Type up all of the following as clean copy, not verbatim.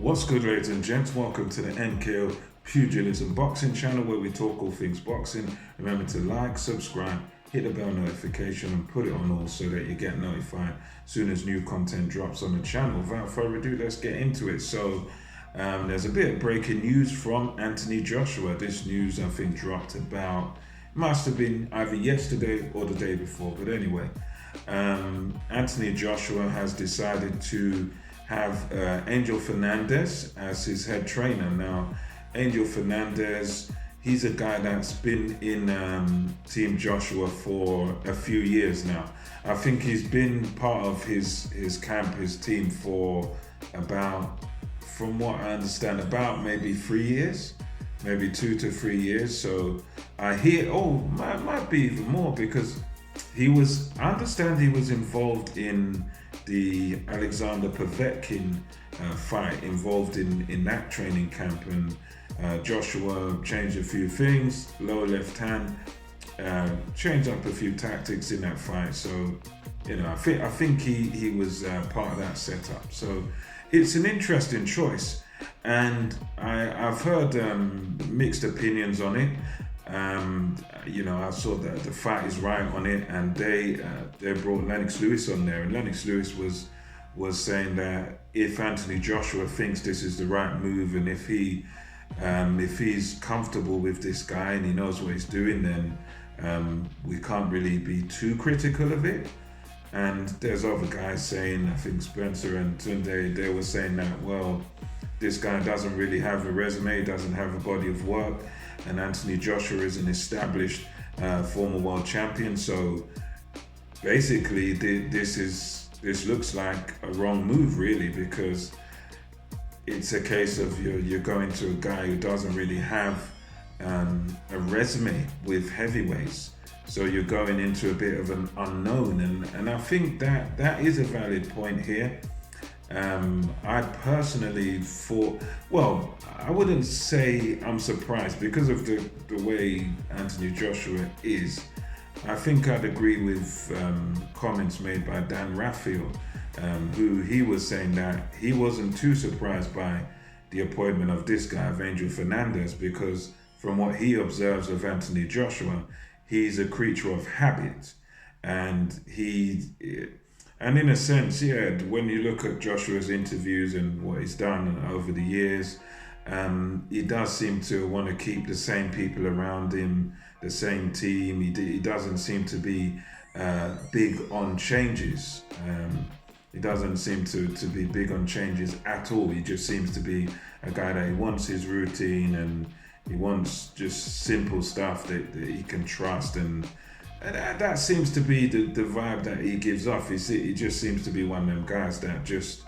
What's good, ladies and gents? Welcome to the NKO Pugilism Boxing channel where we talk all things boxing. Remember to like, subscribe, hit the bell notification and put it on all so that you get notified as soon as new content drops on the channel. Without further ado, let's get into it. So there's a bit of breaking news from Anthony Joshua. This news I think dropped about, must have been either yesterday or the day before, but anyway, Anthony Joshua has decided to have Angel Fernandez as his head trainer. Now, Angel Fernandez, he's a guy that's been in Team Joshua for a few years now. I think he's been part of his camp, his team for about, from what I understand, about maybe 3 years, maybe 2 to 3 years. So I hear, might be even more, because I understand he was involved in the Alexander Povetkin fight, involved in that training camp, and Joshua changed a few things, lower left hand, changed up a few tactics in that fight. So, I think he was part of that setup. So it's an interesting choice, and I've heard mixed opinions on it. I saw that the Fight is Right on it, and they brought Lennox Lewis on there, and Lennox Lewis was saying that if Anthony Joshua thinks this is the right move, and if he's comfortable with this guy and he knows what he's doing, then we can't really be too critical of it. And there's other guys saying, I think Spencer and Tunde, they were saying that, well, this guy doesn't really have a resume, doesn't have a body of work, and Anthony Joshua is an established former world champion. So basically, this looks like a wrong move, really, because it's a case of you're going to a guy who doesn't really have a resume with heavyweights. So you're going into a bit of an unknown, and I think that is a valid point here. I personally thought, well, I wouldn't say I'm surprised because of the way Anthony Joshua is. I think I'd agree with comments made by Dan Raphael, who he was saying that he wasn't too surprised by the appointment of this guy, of Angel Fernandez, because from what he observes of Anthony Joshua, he's a creature of habit, and in a sense, when you look at Joshua's interviews and what he's done over the years, he does seem to want to keep the same people around him, the same team. He doesn't seem to be big on changes. He doesn't seem to be big on changes at all. He just seems to be a guy that he wants his routine, and he wants just simple stuff that he can trust, and that seems to be the vibe that he gives off. He just seems to be one of them guys that just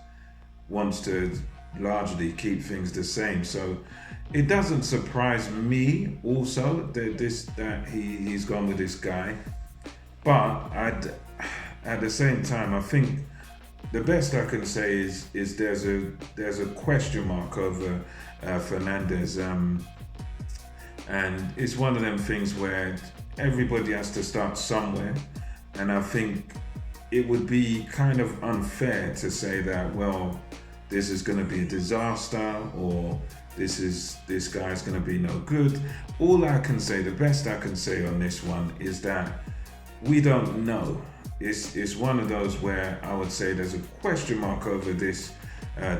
wants to largely keep things the same. So it doesn't surprise me also that he's gone with this guy. But at the same time, I think the best I can say is there's a question mark over Fernandez, and it's one of them things where everybody has to start somewhere, and I think it would be kind of unfair to say that, well, this is going to be a disaster, or this guy's going to be no good. All I can say, the best I can say on this one, is that we don't know. It's one of those where I would say there's a question mark over this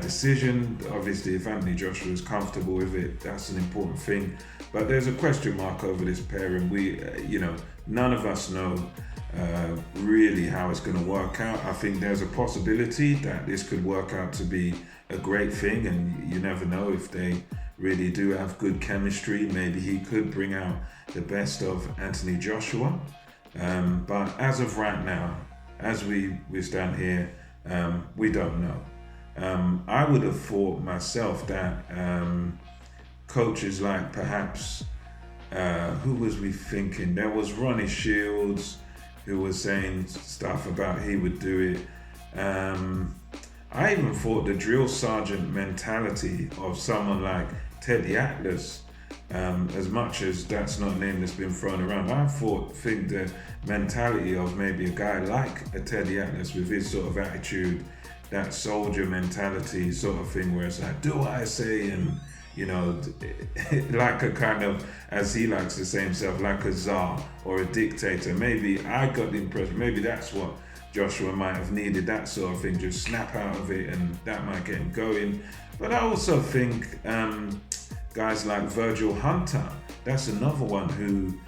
decision. Obviously, if Anthony Joshua is comfortable with it, that's an important thing. But there's a question mark over this pairing. We, none of us know really how it's going to work out. I think there's a possibility that this could work out to be a great thing, and you never know if they really do have good chemistry. Maybe he could bring out the best of Anthony Joshua. But as of right now, as we stand here, we don't know. I would have thought myself that coaches like perhaps, who was we thinking? There was Ronnie Shields, who was saying stuff about he would do it. I even thought the drill sergeant mentality of someone like Teddy Atlas, as much as that's not a name that's been thrown around, I think the mentality of maybe a guy like a Teddy Atlas with his sort of attitude, that soldier mentality sort of thing where it's like, do what I say, and you know, like a kind of, as he likes to say himself, like a czar or a dictator. Maybe I got the impression, maybe that's what Joshua might have needed, that sort of thing, just snap out of it, and that might get him going. But I also think guys like Virgil Hunter, that's another one who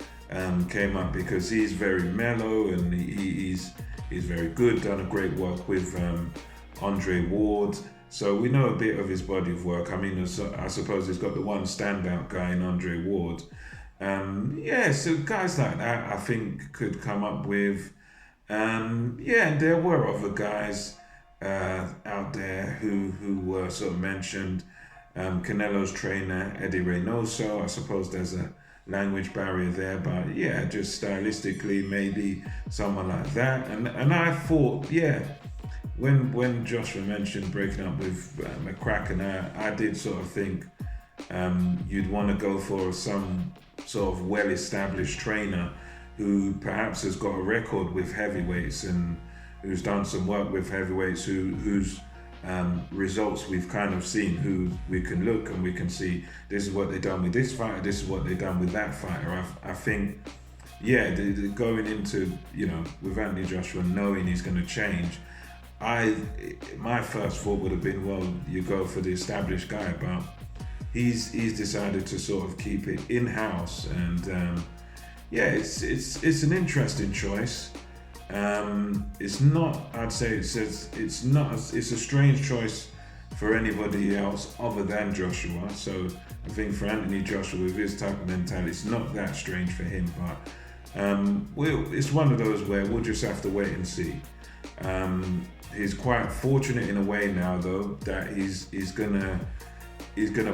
came up because he's very mellow, and he's very good, done a great work with Andre Ward. So we know a bit of his body of work. I mean, I suppose he's got the one standout guy in Andre Ward. So guys like that, I think, could come up with. And there were other guys out there who were sort of mentioned. Canelo's trainer, Eddie Reynoso. I suppose there's a language barrier there, but just stylistically, maybe someone like that. And I thought, when Joshua mentioned breaking up with McCracken, I did sort of think you'd want to go for some sort of well-established trainer who perhaps has got a record with heavyweights and who's done some work with heavyweights, whose results we've kind of seen, who we can look and we can see, this is what they've done with this fighter, this is what they've done with that fighter. I think, going into, with Anthony Joshua, knowing he's going to change, my first thought would have been, well, you go for the established guy, but he's decided to sort of keep it in-house, and it's an interesting choice. It's not, I'd say it's a strange choice for anybody else other than Joshua. So I think for Anthony Joshua, with his type of mentality, it's not that strange for him, but it's one of those where we'll just have to wait and see. He's quite fortunate in a way now, though, that he's gonna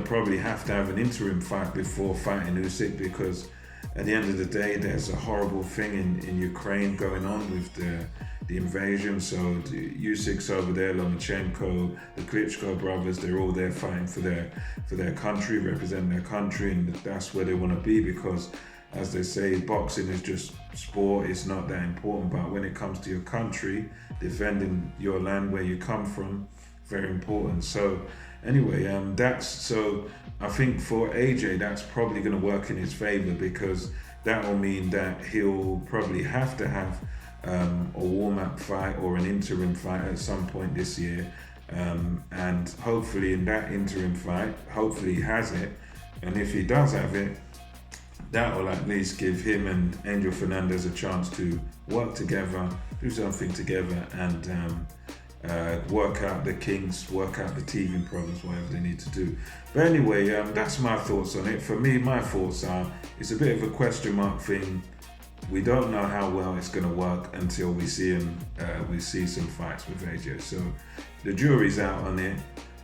probably have to have an interim fight before fighting Usyk, because at the end of the day, there's a horrible thing in Ukraine going on with the invasion. So Usyk's over there, Lomachenko, the Klitschko brothers, they're all there fighting for their country, representing their country, and that's where they want to be, because, as they say, boxing is just sport, it's not that important, but when it comes to your country, defending your land where you come from, very important. So anyway, I think for AJ, that's probably going to work in his favor, because that will mean that he'll probably have to have a warm-up fight or an interim fight at some point this year, and hopefully in that interim fight, hopefully he has it, and if he does have it, that will at least give him and Angel Fernandez a chance to work together, do something together, and work out the kinks, work out the teething problems, whatever they need to do. But anyway, that's my thoughts on it. For me, my thoughts are, it's a bit of a question mark thing. We don't know how well it's going to work until we see some fights with AJ. So the jury's out on it.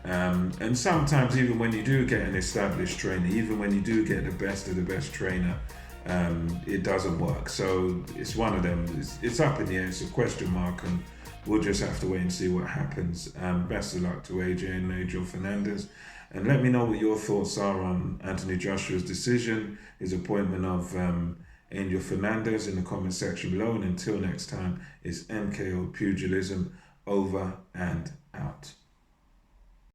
And sometimes, even when you do get an established trainer, even when you do get the best of the best trainer, it doesn't work. So it's one of them. It's up in the air. It's a question mark, and we'll just have to wait and see what happens. Best of luck to AJ and Angel Fernandez. And let me know what your thoughts are on Anthony Joshua's decision, his appointment of Angel Fernandez, in the comment section below. And until next time, it's MKO Pugilism, over and out.